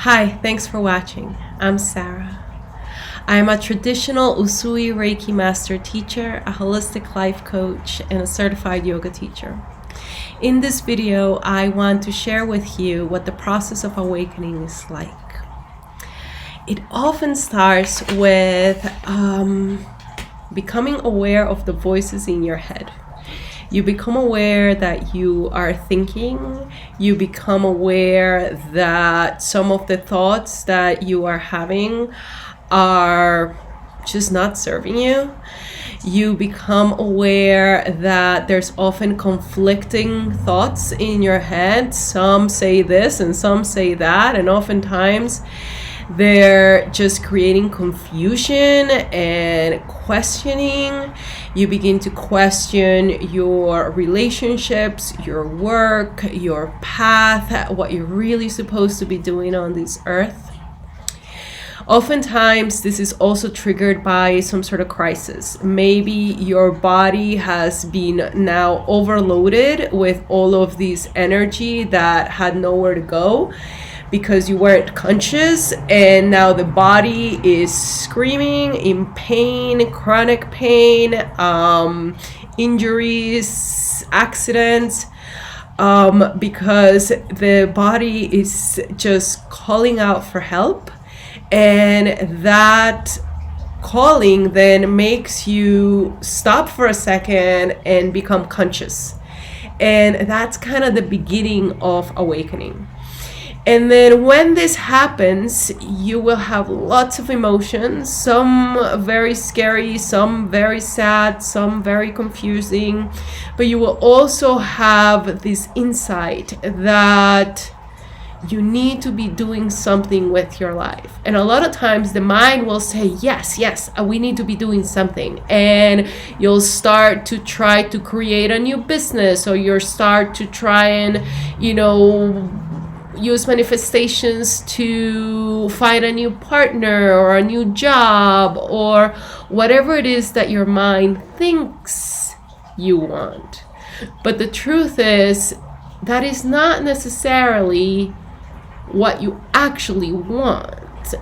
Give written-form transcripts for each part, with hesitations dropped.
Hi, thanks for watching. I'm Sarah. I am a traditional Usui Reiki master teacher, a holistic life coach, and a certified yoga teacher. In this video, I want to share with you what the process of awakening is like. It often starts with becoming aware of the voices in your head. You become aware that you are thinking. You become aware that some of the thoughts that you are having are just not serving you. You become aware that there's often conflicting thoughts in your head. Some say this and some say that, and oftentimes they're just creating confusion and questioning. You begin to question your relationships, your work, your path, what you're really supposed to be doing on this earth. Oftentimes, this is also triggered by some sort of crisis. Maybe your body has been now overloaded with all of this energy that had nowhere to go because you weren't conscious, and now the body is screaming in pain, chronic pain, injuries, accidents, because the body is just calling out for help. And that calling then makes you stop for a second and become conscious. And that's kind of the beginning of awakening. And then when this happens, you will have lots of emotions, some very scary, some very sad, some very confusing. But you will also have this insight that you need to be doing something with your life. And a lot of times the mind will say, yes, we need to be doing something. And you'll start to try to create a new business, or you'll start to try and, use manifestations to find a new partner or a new job or whatever it is that your mind thinks you want. But the truth is, that is not necessarily what you actually want.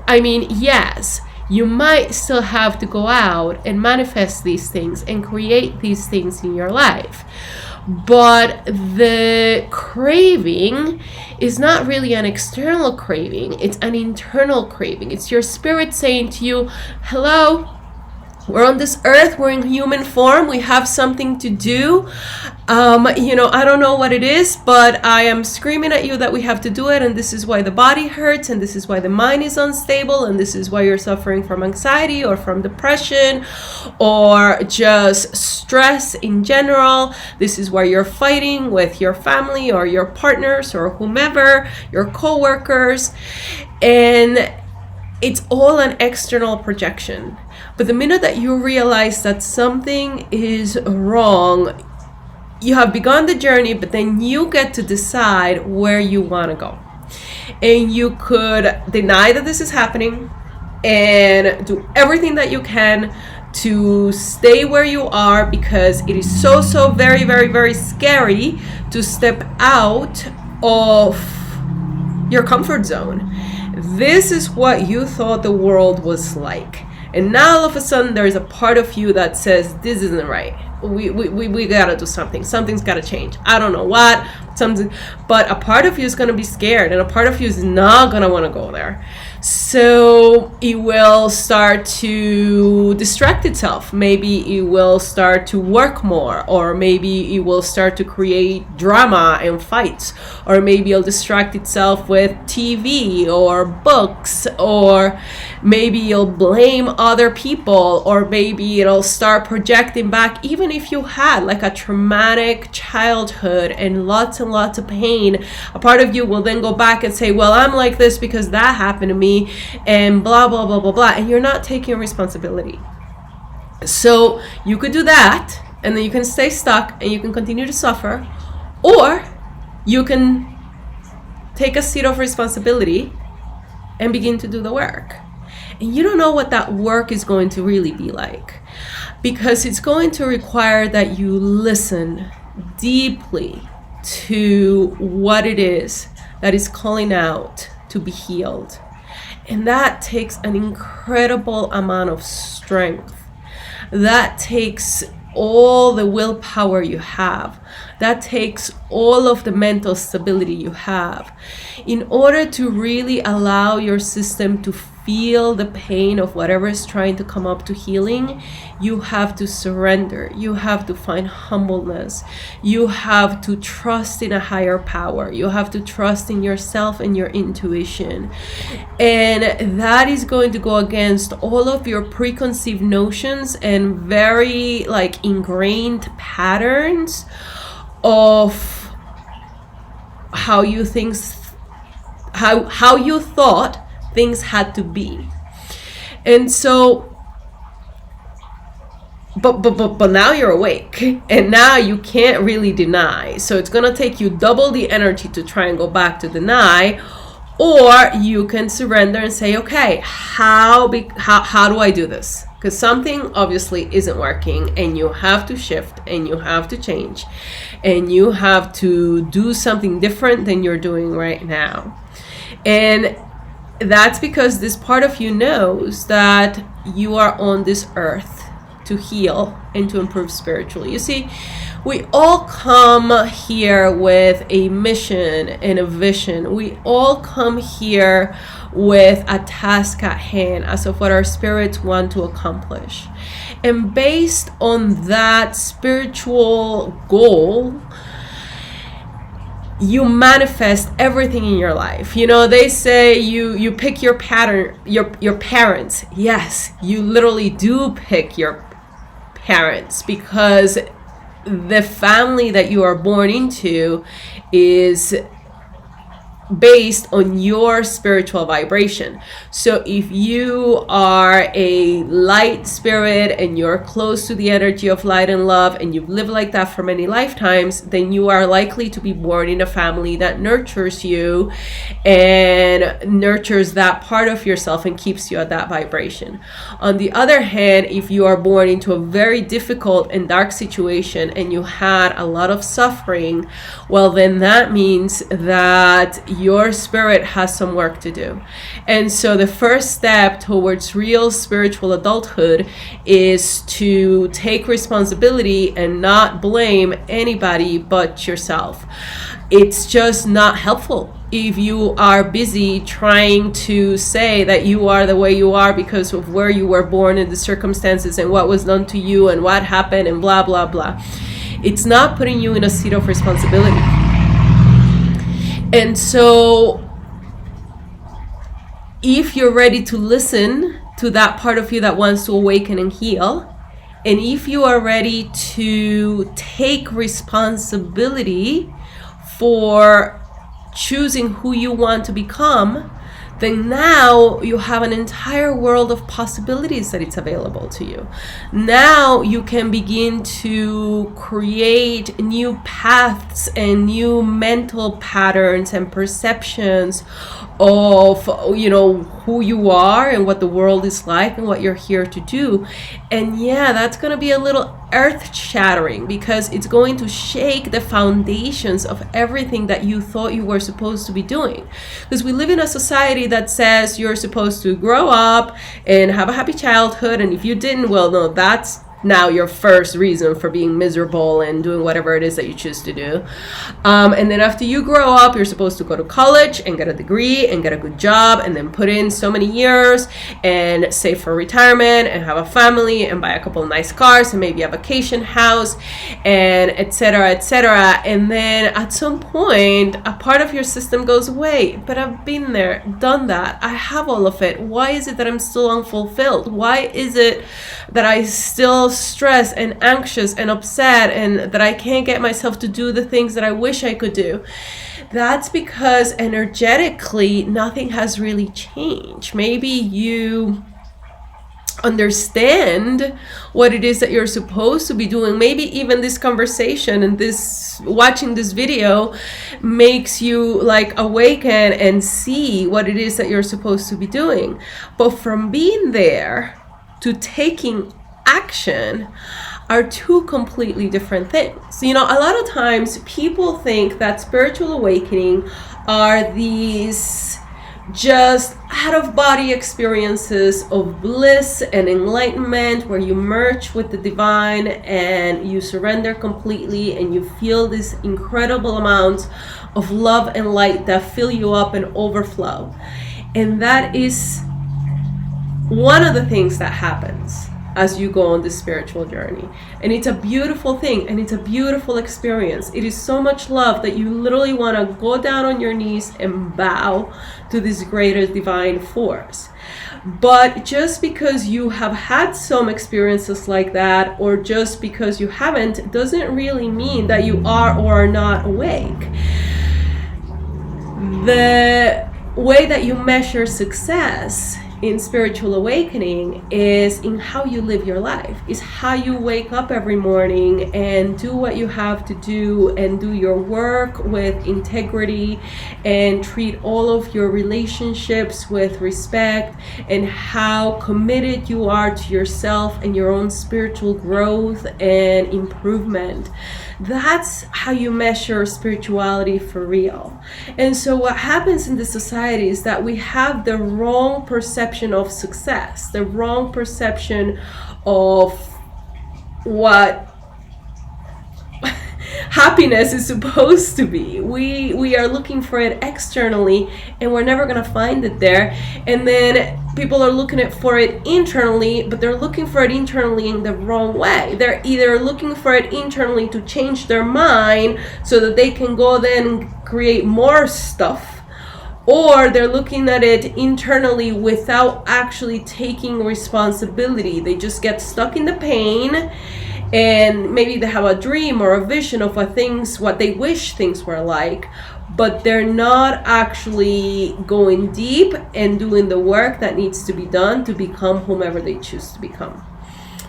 I mean, yes, you might still have to go out and manifest these things and create these things in your life. But the craving is not really an external craving, it's an internal craving. It's your spirit saying to you, hello, we're on this earth, we're in human form, we have something to do. I don't know what it is, but I am screaming at you that we have to do it, and this is why the body hurts, and this is why the mind is unstable, and this is why you're suffering from anxiety or from depression or just stress in general. This is why you're fighting with your family or your partners or whomever, your co-workers, and it's all an external projection. But the minute that you realize that something is wrong, you have begun the journey, but then you get to decide where you want to go. And you could deny that this is happening and do everything that you can to stay where you are, because it is so very, very, very scary to step out of your comfort zone. This is what you thought the world was like. And now all of a sudden there's a part of you that says, this isn't right. We gotta do something. Something's gotta change. I don't know what, but a part of you is gonna be scared, and a part of you is not gonna wanna go there. So it will start to distract itself. Maybe it will start to work more, or maybe it will start to create drama and fights, or maybe it'll distract itself with TV or books, or maybe it'll blame other people, or maybe it'll start projecting back, even if you had like a traumatic childhood and lots of pain. A part of you will then go back and say, well, I'm like this because that happened to me, and blah blah blah blah blah, and you're not taking responsibility. So you could do that, and then you can stay stuck and you can continue to suffer, or you can take a seat of responsibility and begin to do the work. And you don't know what that work is going to really be like, because it's going to require that you listen deeply to what it is that is calling out to be healed. And that takes an incredible amount of strength. That takes all the willpower you have. That takes all of the mental stability you have. In order to really allow your system to feel the pain of whatever is trying to come up to healing, you have to surrender. You have to find humbleness. You have to trust in a higher power. You have to trust in yourself and your intuition. And that is going to go against all of your preconceived notions and very like ingrained patterns of how you thought things had to be. And so but now you're awake, and now you can't really deny. So it's gonna take you double the energy to try and go back to deny, or you can surrender and say, okay, how do I do this? Because something obviously isn't working, and you have to shift, and you have to change, and you have to do something different than you're doing right now. And that's because this part of you knows that you are on this earth to heal and to improve spiritually. You see, we all come here with a mission and a vision. We all come here with a task at hand as of what our spirits want to accomplish. And based on that spiritual goal, you manifest everything in your life. You know, they say you pick your pattern, your parents. Yes, you literally do pick your parents, because the family that you are born into is based on your spiritual vibration. So if you are a light spirit and you're close to the energy of light and love, and you've lived like that for many lifetimes, then you are likely to be born in a family that nurtures you and nurtures that part of yourself and keeps you at that vibration. On the other hand, if you are born into a very difficult and dark situation and you had a lot of suffering, well, then that means that your spirit has some work to do. And so the first step towards real spiritual adulthood is to take responsibility and not blame anybody but yourself. It's just not helpful if you are busy trying to say that you are the way you are because of where you were born and the circumstances and what was done to you and what happened and blah, blah, blah. It's not putting you in a seat of responsibility. And so if you're ready to listen to that part of you that wants to awaken and heal, and if you are ready to take responsibility for choosing who you want to become, then now you have an entire world of possibilities that it's available to you. Now you can begin to create new paths and new mental patterns and perceptions of, you know, who you are and what the world is like and what you're here to do. And yeah, that's going to be a little earth-shattering, because it's going to shake the foundations of everything that you thought you were supposed to be doing. Because we live in a society that says you're supposed to grow up and have a happy childhood, and if you didn't, well, no, that's now your first reason for being miserable and doing whatever it is that you choose to do. And then after you grow up, you're supposed to go to college and get a degree and get a good job and then put in so many years and save for retirement and have a family and buy a couple of nice cars and maybe a vacation house and etc., etc. And then at some point, a part of your system goes, wait, but I've been there, done that. I have all of it. Why is it that I'm still unfulfilled? Why is it that I still stressed and anxious and upset and that I can't get myself to do the things that I wish I could do? That's because energetically nothing has really changed. Maybe you understand what it is that you're supposed to be doing. Maybe even this conversation and this watching this video makes you like awaken and see what it is that you're supposed to be doing. But from being there to taking action are two completely different things. You know, a lot of times people think that spiritual awakening are these just out-of-body experiences of bliss and enlightenment where you merge with the divine and you surrender completely, and you feel this incredible amount of love and light that fill you up and overflow. And that is one of the things that happens as you go on this spiritual journey. And it's a beautiful thing, and it's a beautiful experience. It is so much love that you literally want to go down on your knees and bow to this greater divine force. But just because you have had some experiences like that, or just because you haven't, doesn't really mean that you are or are not awake. The way that you measure success in spiritual awakening is in how you live your life, is how you wake up every morning and do what you have to do, and do your work with integrity, and treat all of your relationships with respect, and how committed you are to yourself and your own spiritual growth and improvement. That's how you measure spirituality for real. And so what happens in the society is that we have the wrong perception of success, the wrong perception of what happiness is supposed to be. We are looking for it externally, and we're never going to find it there. And then people are looking for it internally, but they're looking for it internally in the wrong way. They're either looking for it internally to change their mind so that they can go then and create more stuff, or they're looking at it internally without actually taking responsibility. They just get stuck in the pain, and maybe they have a dream or a vision of what they wish things were like, but they're not actually going deep and doing the work that needs to be done to become whomever they choose to become.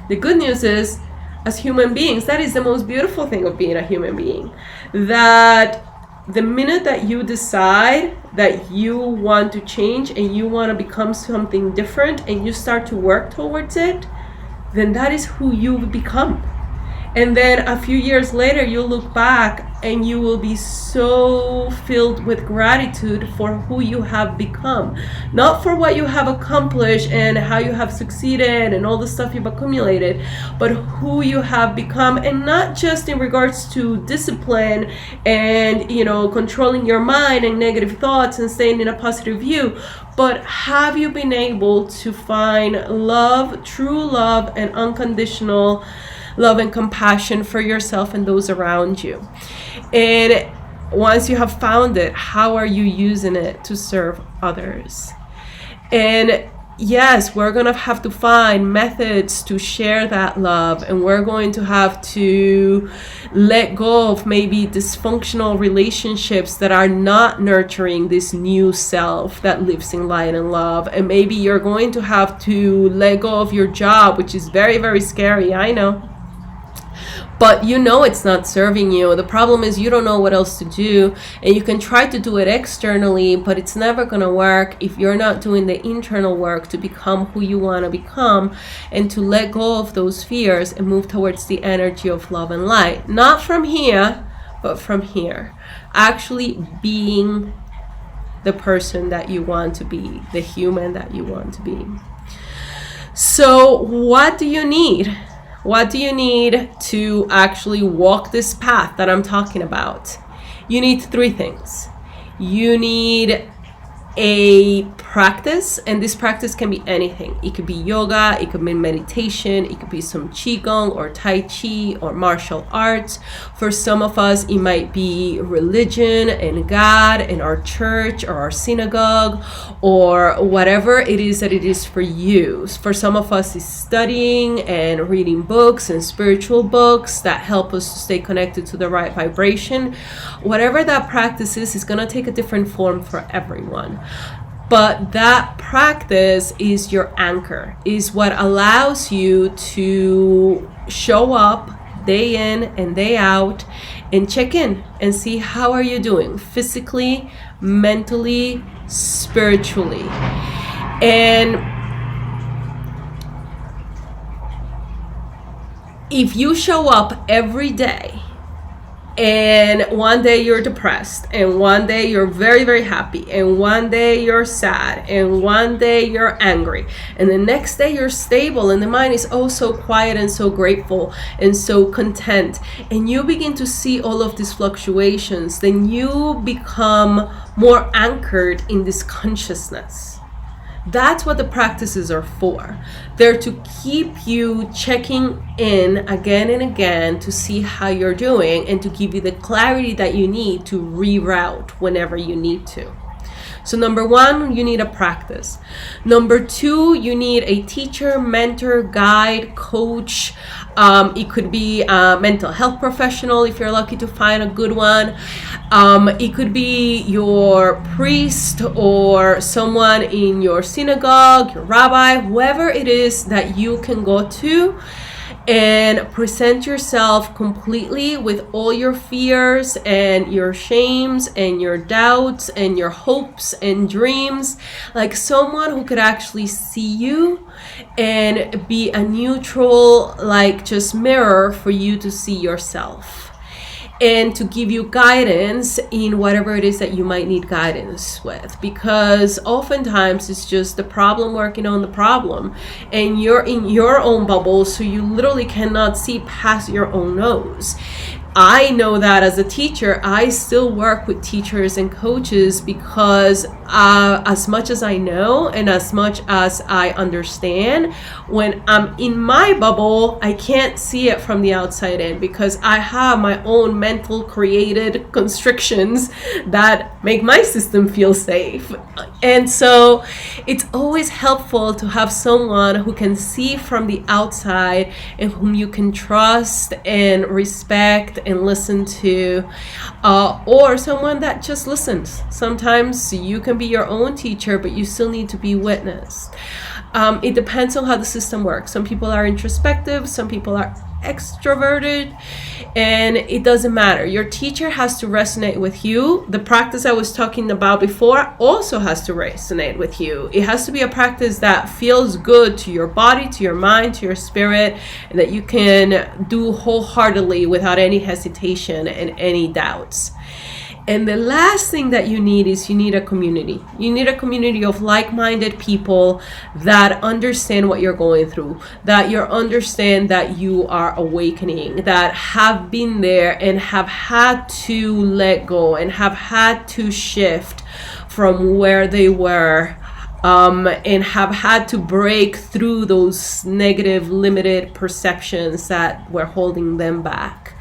The good news is, as human beings, that is the most beautiful thing of being a human being, that the minute that you decide that you want to change and you want to become something different, and you start to work towards it, then that is who you become. And then a few years later, you'll look back and you will be so filled with gratitude for who you have become. Not for what you have accomplished and how you have succeeded and all the stuff you've accumulated, but who you have become. And not just in regards to discipline and, controlling your mind and negative thoughts and staying in a positive view, but have you been able to find love, true love, and unconditional love and compassion for yourself and those around you? And once you have found it, how are you using it to serve others? And yes, we're going to have to find methods to share that love, and we're going to have to let go of maybe dysfunctional relationships that are not nurturing this new self that lives in light and love. And maybe you're going to have to let go of your job, which is very, very scary, I know. But it's not serving you. The problem is you don't know what else to do, and you can try to do it externally, but it's never going to work if you're not doing the internal work to become who you want to become, and to let go of those fears and move towards the energy of love and light. Not from here, but from here. Actually being the person that you want to be, the human that you want to be. So what do you need? What do you need to actually walk this path that I'm talking about? You need 3 things. You need a practice, and this practice can be anything. It could be yoga, it could be meditation, it could be some qigong or tai chi or martial arts. For some of us, it might be religion and God and our church or our synagogue, or whatever it is that it is for you. For some of us, it's studying and reading books and spiritual books that help us to stay connected to the right vibration. Whatever that practice is going to take a different form for everyone. But that practice is your anchor, is what allows you to show up day in and day out and check in and see how are you doing physically, mentally, spiritually. And if you show up every day And one day you're depressed, and one day you're very, very happy, and one day you're sad, and one day you're angry, and the next day you're stable, and the mind is oh so quiet and so grateful and so content, and you begin to see all of these fluctuations, then you become more anchored in this consciousness. That's what the practices are for. They're to keep you checking in again and again to see how you're doing and to give you the clarity that you need to reroute whenever you need to. So number one, you need a practice. Number two, you need a teacher, mentor, guide, coach. It could be a mental health professional if you're lucky to find a good one. It could be your priest or someone in your synagogue, your rabbi, whoever it is that you can go to and present yourself completely with all your fears and your shames and your doubts and your hopes and dreams, like someone who could actually see you and be a neutral, like just mirror for you to see yourself, and to give you guidance in whatever it is that you might need guidance with, because oftentimes it's just the problem working on the problem, and you're in your own bubble, so you literally cannot see past your own nose. I know that as a teacher, I still work with teachers and coaches because as much as I know and as much as I understand, when I'm in my bubble, I can't see it from the outside in because I have my own mental created constrictions that make my system feel safe. And so it's always helpful to have someone who can see from the outside and whom you can trust and respect and listen to, or someone that just listens. Sometimes you can be your own teacher, but you still need to be witnessed. It depends on how the system works. Some people are introspective, some people are extroverted, and it doesn't matter. Your teacher has to resonate with you. The practice I was talking about before also has to resonate with you. It has to be a practice that feels good to your body, to your mind, to your spirit, and that you can do wholeheartedly without any hesitation and any doubts. And the last thing that you need is you need a community. You need a community of like-minded people that understand what you're going through, that you understand that you are awakening, that have been there and have had to let go and have had to shift from where they were, and have had to break through those negative, limited perceptions that were holding them back.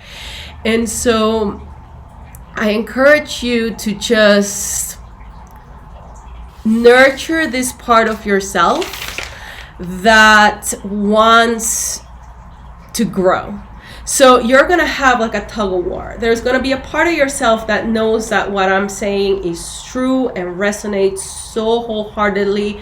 And so I encourage you to just nurture this part of yourself that wants to grow. So you're going to have like a tug of war. There's going to be a part of yourself that knows that what I'm saying is true and resonates so wholeheartedly,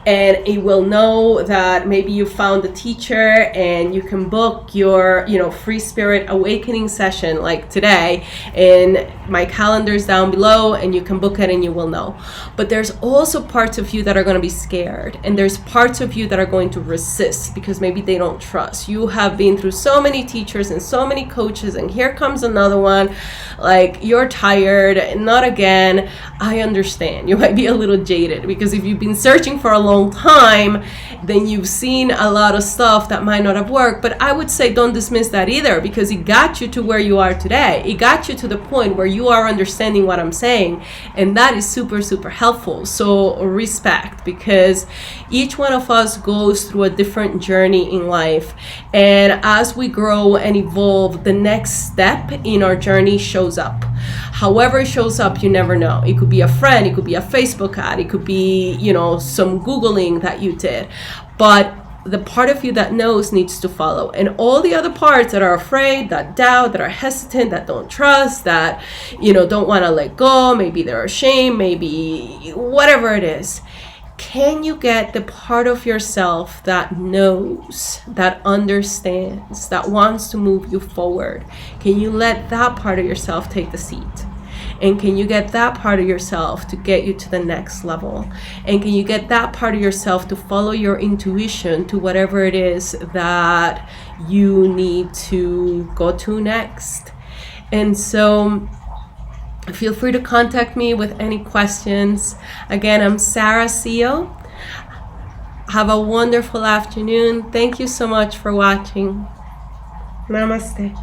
and it will know that maybe you found a teacher and you can book your, free spirit awakening session like today, and my calendar is down below and you can book it and you will know. But there's also parts of you that are going to be scared, and there's parts of you that are going to resist because maybe they don't trust. You have been through so many teachers and so many coaches, and here comes another one, like you're tired, not again. I understand you might be a little jaded because if you've been searching for a long time, then you've seen a lot of stuff that might not have worked. But I would say don't dismiss that either, because it got you to where you are today. It got you to the point where you are understanding what I'm saying, and that is super, super helpful. So respect, because each one of us goes through a different journey in life, and as we grow and evolve, the next step in our journey shows up. However it shows up, you never know. It could be a friend, it could be a Facebook ad, it could be, some Googling that you did. But the part of you that knows needs to follow. And all the other parts that are afraid, that doubt, that are hesitant, that don't trust, that, don't want to let go, maybe they're ashamed, maybe whatever it is. Can you get the part of yourself that knows, that understands, that wants to move you forward? Can you let that part of yourself take the seat? And can you get that part of yourself to get you to the next level? And can you get that part of yourself to follow your intuition to whatever it is that you need to go to next? And so feel free to contact me with any questions. Again, I'm Sarah Seo. Have a wonderful afternoon. Thank you so much for watching. Namaste.